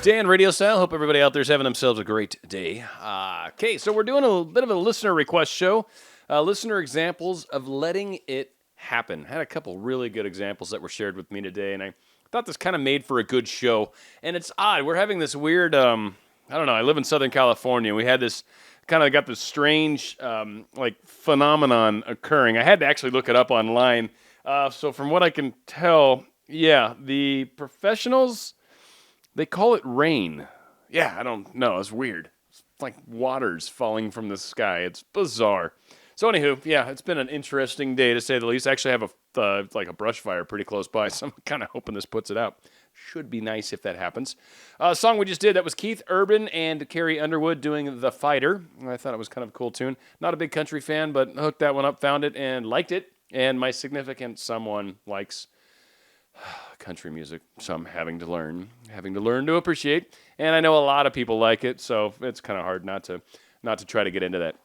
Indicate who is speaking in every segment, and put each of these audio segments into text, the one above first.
Speaker 1: Dan, RadioStyle. Hope everybody out there is having themselves a great day. Okay, so we're doing a bit of a listener request show. Listener examples of letting it happen. Had a couple really good examples that were shared with me today, and I thought this kind of made for a good show. And it's odd. We're having this weird, I don't know, I live in Southern California. We had this, kind of got this strange, phenomenon occurring. I had to actually look it up online. So from what I can tell, yeah, the professionals, they call it rain. Yeah, I don't know. It's weird. It's like waters falling from the sky. It's bizarre. So anywho, yeah, it's been an interesting day to say the least. I actually have a brush fire pretty close by, so I'm kind of hoping this puts it out. Should be nice if that happens. Song we just did, that was Keith Urban and Carrie Underwood doing The Fighter. I thought it was kind of a cool tune. Not a big country fan, but hooked that one up, found it, and liked it. And my significant someone likes country music, so I'm having to learn to appreciate. And I know a lot of people like it, so it's kind of hard not to try to get into that.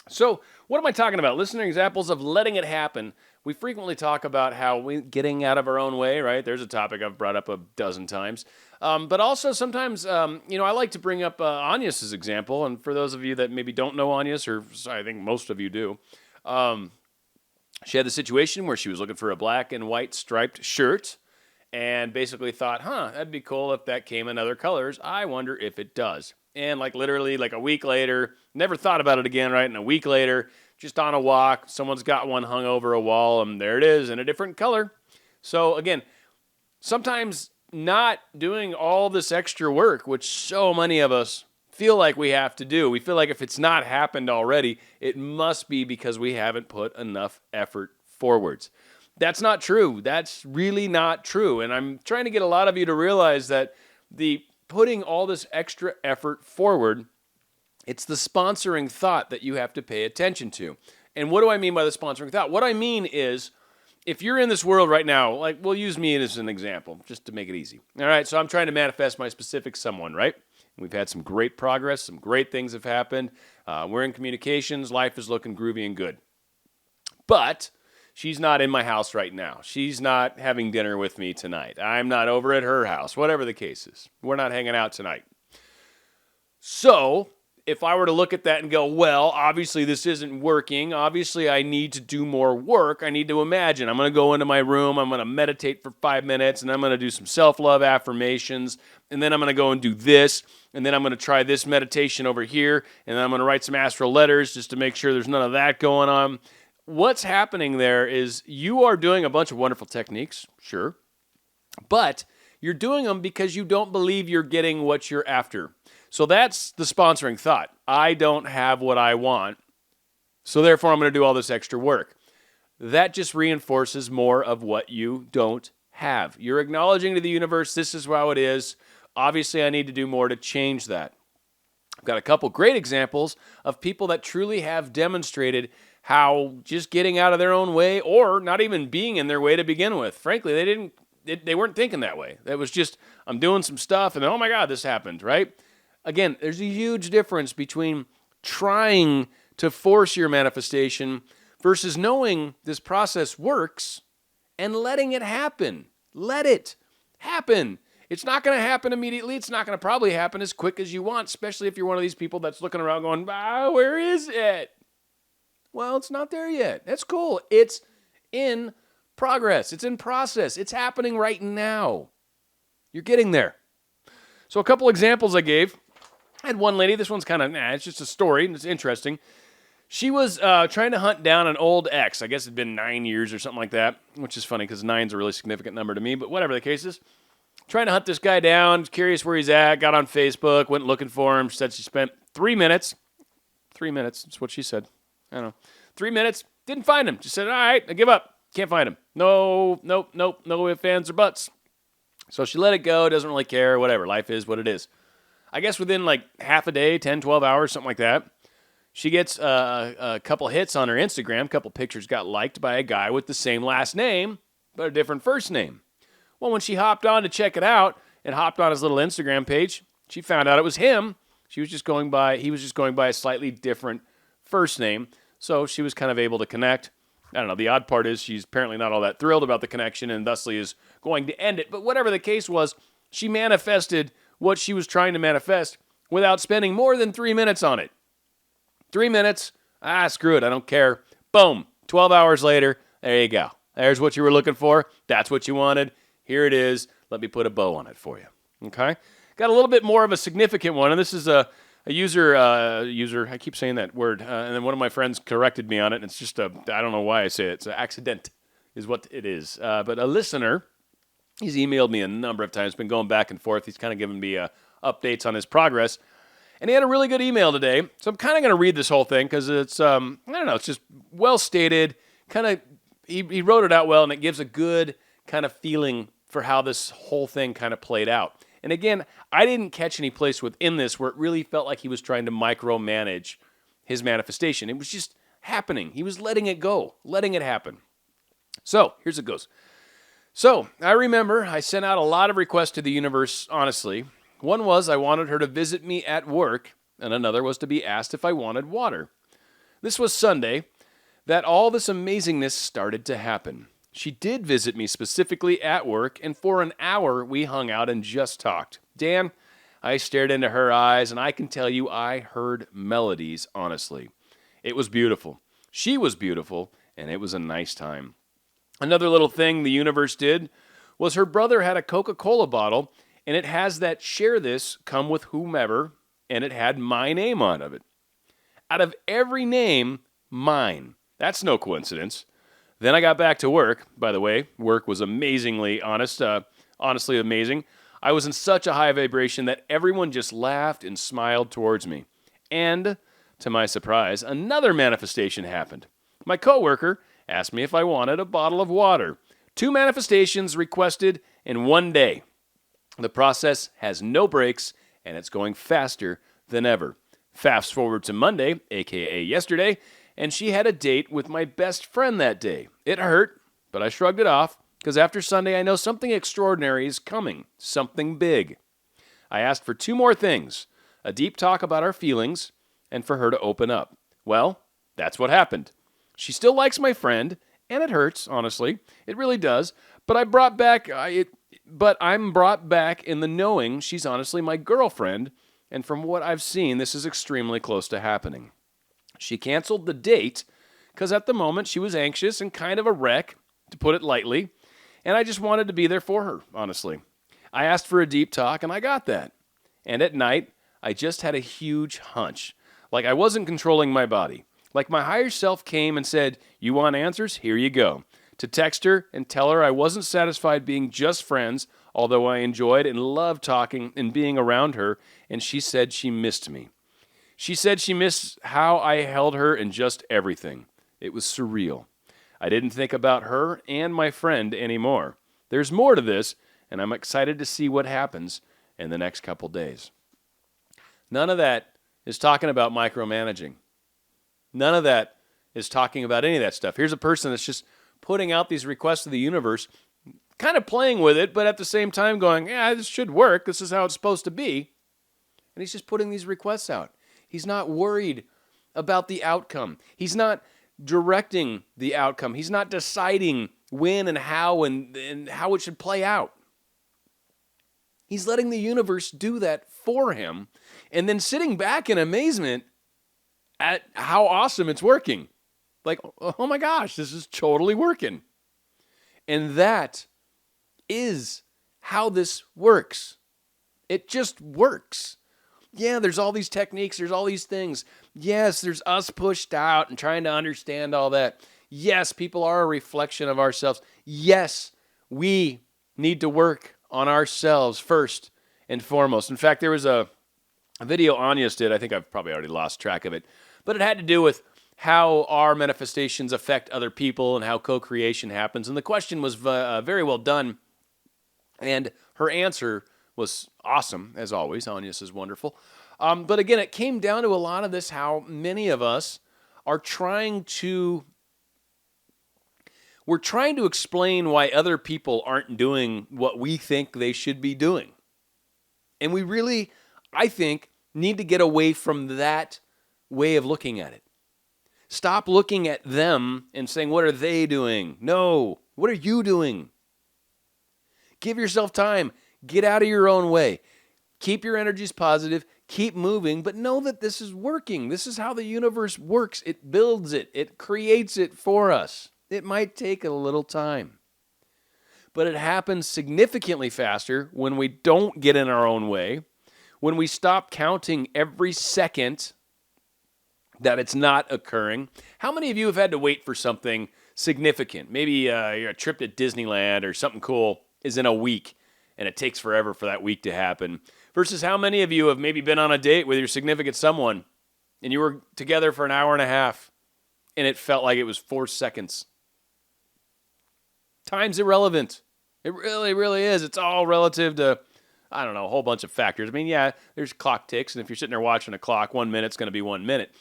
Speaker 1: So, what am I talking about? Listening examples of letting it happen. We frequently talk about how we getting out of our own way, right? There's a topic I've brought up a dozen times. But also sometimes, I like to bring up Agnes's example. And for those of you that maybe don't know Agnes, or I think most of you do, she had the situation where she was looking for a black and white striped shirt and basically thought, that'd be cool if that came in other colors. I wonder if it does. And literally a week later, never thought about it again, right? And a week later, just on a walk, someone's got one hung over a wall, and there it is in a different color. So again, sometimes not doing all this extra work, which so many of us feel like we have to do. We feel like if it's not happened already, it must be because we haven't put enough effort forwards. That's not true. That's really not true. And I'm trying to get a lot of you to realize that the putting all this extra effort forward, it's the sponsoring thought that you have to pay attention to. And what do I mean by the sponsoring thought? What I mean is, if you're in this world right now, we'll use me as an example, just to make it easy. All right, so I'm trying to manifest my specific someone, right? We've had some great progress, some great things have happened. We're in communications, life is looking groovy and good. But she's not in my house right now. She's not having dinner with me tonight. I'm not over at her house, whatever the case is. We're not hanging out tonight. So, if I were to look at that and go, well, obviously this isn't working. Obviously I need to do more work. I need to imagine. I'm going to go into my room. I'm going to meditate for 5 minutes, and I'm going to do some self-love affirmations. And then I'm going to go and do this. And then I'm going to try this meditation over here. And then I'm going to write some astral letters just to make sure there's none of that going on. What's happening there is you are doing a bunch of wonderful techniques, sure, but you're doing them because you don't believe you're getting what you're after. So that's the sponsoring thought. I don't have what I want, so therefore I'm going to do all this extra work. That just reinforces more of what you don't have. You're acknowledging to the universe, this is how it is. Obviously, I need to do more to change that. I've got a couple great examples of people that truly have demonstrated how just getting out of their own way, or not even being in their way to begin with. Frankly, they weren't thinking that way. That was just, I'm doing some stuff, and then, oh my God, this happened, right? Again, there's a huge difference between trying to force your manifestation versus knowing this process works and letting it happen. Let it happen. It's not going to happen immediately. It's not going to probably happen as quick as you want, especially if you're one of these people that's looking around going, where is it? Well, it's not there yet. That's cool. It's in progress. It's in process. It's happening right now. You're getting there. So a couple examples I gave. I had one lady. This one's kind of, it's just a story. It's interesting. She was trying to hunt down an old ex. I guess it'd been 9 years or something like that, which is funny because 9's a really significant number to me, but whatever the case is. Trying to hunt this guy down, curious where he's at, got on Facebook, went looking for him. She said she spent 3 minutes. 3 minutes, that's what she said. I don't know. 3 minutes, didn't find him. Just said, all right, I give up. Can't find him. No ifs, ands, or buts. So she let it go, doesn't really care, whatever. Life is what it is. I guess within half a day, 10, 12 hours, something like that, she gets a couple hits on her Instagram. A couple pictures got liked by a guy with the same last name, but a different first name. Well, when she hopped on to check it out and hopped on his little Instagram page, she found out it was him. He was just going by a slightly different first name. So she was kind of able to connect. I don't know. The odd part is she's apparently not all that thrilled about the connection and thusly is going to end it. But whatever the case was, she manifested what she was trying to manifest without spending more than 3 minutes on it. 3 minutes, screw it, I don't care. Boom, 12 hours later, there you go. There's what you were looking for. That's what you wanted. Here it is. Let me put a bow on it for you. Okay? Got a little bit more of a significant one, and this is a user, I keep saying that word, and then one of my friends corrected me on it, and it's just I don't know why I say it. It's an accident is what it is. But a listener, he's emailed me a number of times, been going back and forth. He's kind of giving me updates on his progress. And he had a really good email today, so I'm kind of going to read this whole thing because it's, I don't know, it's just well stated, kind of, he wrote it out well, and it gives a good kind of feeling for how this whole thing kind of played out. And again, I didn't catch any place within this where it really felt like he was trying to micromanage his manifestation. It was just happening. He was letting it go, letting it happen. So, here's it goes. So, I remember I sent out a lot of requests to the universe, honestly. One was I wanted her to visit me at work, and another was to be asked if I wanted water. This was Sunday that all this amazingness started to happen. She did visit me specifically at work, and for an hour we hung out and just talked. Dan, I stared into her eyes, and I can tell you I heard melodies, honestly. It was beautiful. She was beautiful, and it was a nice time. Another little thing the universe did was her brother had a Coca-Cola bottle, and it has that share this, come with whomever, and it had my name on it. Out of every name, mine. That's no coincidence. Then I got back to work. By the way, work was honestly amazing. I was in such a high vibration that everyone just laughed and smiled towards me. And, to my surprise, another manifestation happened. My coworker asked me if I wanted a bottle of water. 2 manifestations requested in one day. The process has no breaks, and it's going faster than ever. Fast forward to Monday, aka yesterday, and she had a date with my best friend that day. It hurt, but I shrugged it off, because after Sunday I know something extraordinary is coming, something big. I asked for 2 more things, a deep talk about our feelings, and for her to open up. Well, that's what happened. She still likes my friend, and it hurts, honestly. It really does, but I'm brought back in the knowing she's honestly my girlfriend, and from what I've seen, this is extremely close to happening. She canceled the date because at the moment she was anxious and kind of a wreck, to put it lightly, and I just wanted to be there for her, honestly. I asked for a deep talk, and I got that. And at night, I just had a huge hunch, like I wasn't controlling my body. Like my higher self came and said, "You want answers? Here you go." To text her and tell her I wasn't satisfied being just friends, although I enjoyed and loved talking and being around her, and she said she missed me. She said she missed how I held her and just everything. It was surreal. I didn't think about her and my friend anymore. There's more to this, and I'm excited to see what happens in the next couple days. None of that is talking about micromanaging. None of that is talking about any of that stuff. Here's a person that's just putting out these requests to the universe, kind of playing with it, but at the same time going, yeah, this should work. This is how it's supposed to be. And he's just putting these requests out. He's not worried about the outcome. He's not directing the outcome. He's not deciding when and how it should play out. He's letting the universe do that for him and then sitting back in amazement at how awesome it's working. Like, oh my gosh, this is totally working. And that is how this works. It just works. Yeah, there's all these techniques, there's all these things. Yes, there's us pushed out and trying to understand all that. Yes, people are a reflection of ourselves. Yes, we need to work on ourselves first and foremost. In fact, there was a video Anya's did. I think I've probably already lost track of it. But it had to do with how our manifestations affect other people and how co-creation happens. And the question was very well done. And her answer was awesome, as always. Anya's is wonderful. But again, it came down to a lot of this, how many of us are trying to explain why other people aren't doing what we think they should be doing. And we really, I think, need to get away from that way of looking at it. Stop looking at them and saying, what are they doing? No, what are you doing? Give yourself time. Get out of your own way. Keep your energies positive, keep moving, but know that this is working. This is how the universe works. It builds it, it creates it for us. It might take a little time, but it happens significantly faster when we don't get in our own way, when we stop counting every second that it's not occurring. How many of you have had to wait for something significant? Maybe a trip to Disneyland or something cool is in a week, and it takes forever for that week to happen. Versus how many of you have maybe been on a date with your significant someone, and you were together for an hour and a half, and it felt like it was 4 seconds. Time's irrelevant. It really, really is. It's all relative to, I don't know, a whole bunch of factors. I mean, yeah, there's clock ticks, and if you're sitting there watching a clock, 1 minute's going to be 1 minute.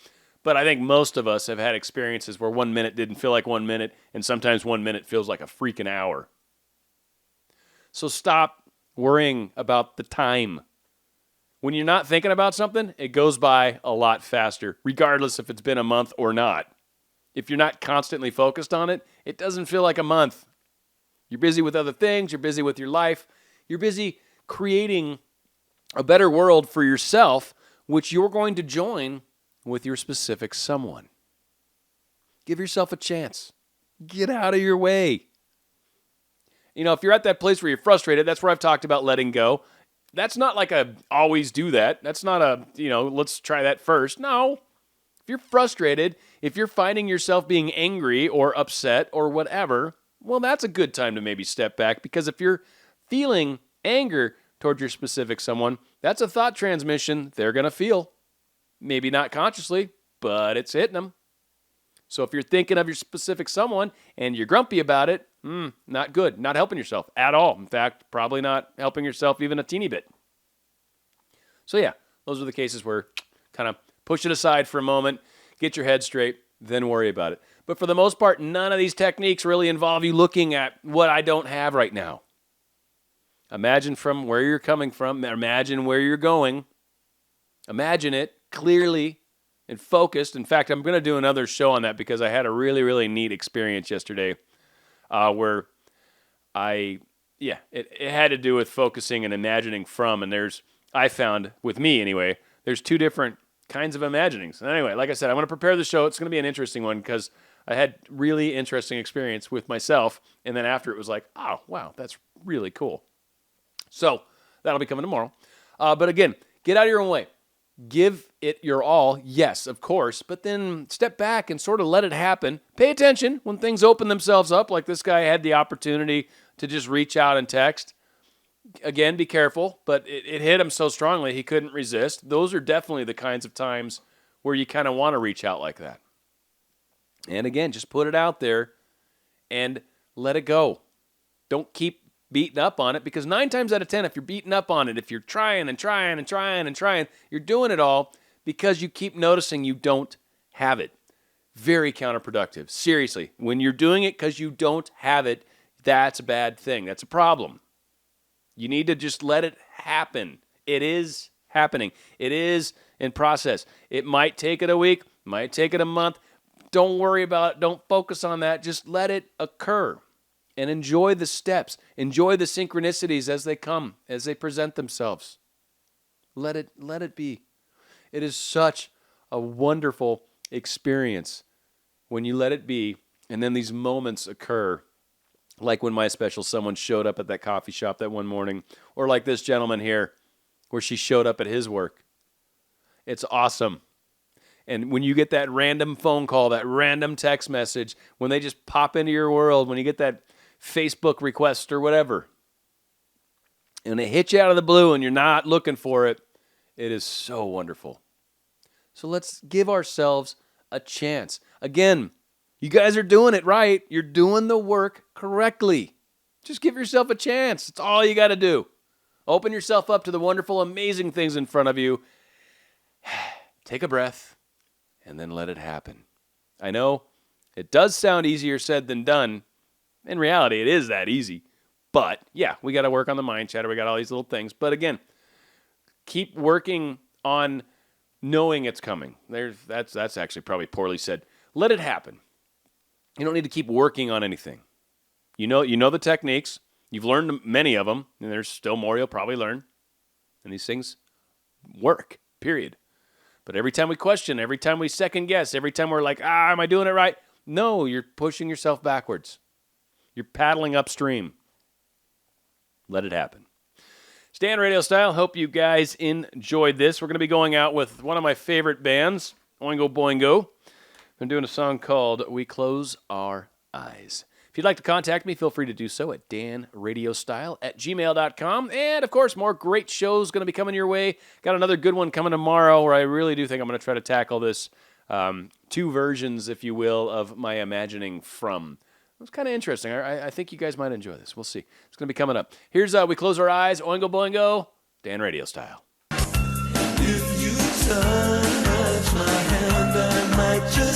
Speaker 1: But I think most of us have had experiences where 1 minute didn't feel like 1 minute, and sometimes 1 minute feels like a freaking hour. So stop worrying about the time. When you're not thinking about something, it goes by a lot faster, regardless if it's been a month or not. If you're not constantly focused on it, it doesn't feel like a month. You're busy with other things, you're busy with your life, you're busy creating a better world for yourself, which you're going to join with your specific someone. Give yourself a chance. Get out of your way. You know, if you're at that place where you're frustrated, that's where I've talked about letting go. That's not like a always do that. That's not a, let's try that first. No. If you're frustrated, if you're finding yourself being angry or upset or whatever, well, that's a good time to maybe step back, because if you're feeling anger toward your specific someone, that's a thought transmission they're going to feel. Maybe not consciously, but it's hitting them. So if you're thinking of your specific someone and you're grumpy about it, not good. Not helping yourself at all. In fact, probably not helping yourself even a teeny bit. So yeah, those are the cases where kind of push it aside for a moment, get your head straight, then worry about it. But for the most part, none of these techniques really involve you looking at what I don't have right now. Imagine from where you're coming from. Imagine where you're going. Imagine it clearly and focused. In fact, I'm going to do another show on that, because I had a really, really neat experience yesterday where it had to do with focusing and imagining from. And I found, with me anyway, there's two different kinds of imaginings. And anyway, like I said, I'm going to prepare the show. It's going to be an interesting one, because I had really interesting experience with myself. And then after, it was like, oh, wow, that's really cool. So that'll be coming tomorrow. But again, get out of your own way. Give it your all, yes, of course, but then step back and sort of let it happen. Pay attention when things open themselves up, like this guy had the opportunity to just reach out and text. Again, be careful, but it hit him so strongly he couldn't resist. Those are definitely the kinds of times where you kind of want to reach out like that. And again, just put it out there and let it go. Don't keep beating up on it, because 9 times out of 10, if you're beating up on it, if you're trying and trying and trying and trying, you're doing it all because you keep noticing you don't have it. Very counterproductive. Seriously, when you're doing it because you don't have it, that's a bad thing. That's a problem. You need to just let it happen. It is happening. It is in process. It might take it a week, might take it a month. Don't worry about it. Don't focus on that. Just let it occur. And enjoy the steps. Enjoy the synchronicities as they come, as they present themselves. Let it be. It is such a wonderful experience when you let it be, and then these moments occur, like when my special someone showed up at that coffee shop that one morning, or like this gentleman here, where she showed up at his work. It's awesome. And when you get that random phone call, that random text message, when they just pop into your world, when you get that Facebook request or whatever, and they hit you out of the blue and you're not looking for it, it is so wonderful. So let's give ourselves a chance. Again, you guys are doing it right. You're doing the work correctly. Just give yourself a chance. It's all you got to do. Open yourself up to the wonderful, amazing things in front of you. Take a breath and then let it happen. I know it does sound easier said than done. In reality, it is that easy. But yeah, we got to work on the mind chatter. We got all these little things. But again, keep working on knowing it's coming. That's actually probably poorly said. Let it happen. You don't need to keep working on anything. You know the techniques. You've learned many of them, and there's still more you'll probably learn. And these things work, period. But every time we question, every time we second guess, every time we're like, am I doing it right? No, you're pushing yourself backwards. You're paddling upstream. Let it happen. Stay on RadioStyle. Hope you guys enjoyed this. We're going to be going out with one of my favorite bands, Oingo Boingo. I'm doing a song called We Close Our Eyes. If you'd like to contact me, feel free to do so at danradiostyle@gmail.com. And, of course, more great shows going to be coming your way. Got another good one coming tomorrow where I really do think I'm going to try to tackle this, two versions, if you will, of my imagining from. It was kind of interesting. I think you guys might enjoy this. We'll see. It's going to be coming up. Here's We Close Our Eyes, Oingo Boingo, Dan Radio Style.
Speaker 2: If you touch my hand, I might just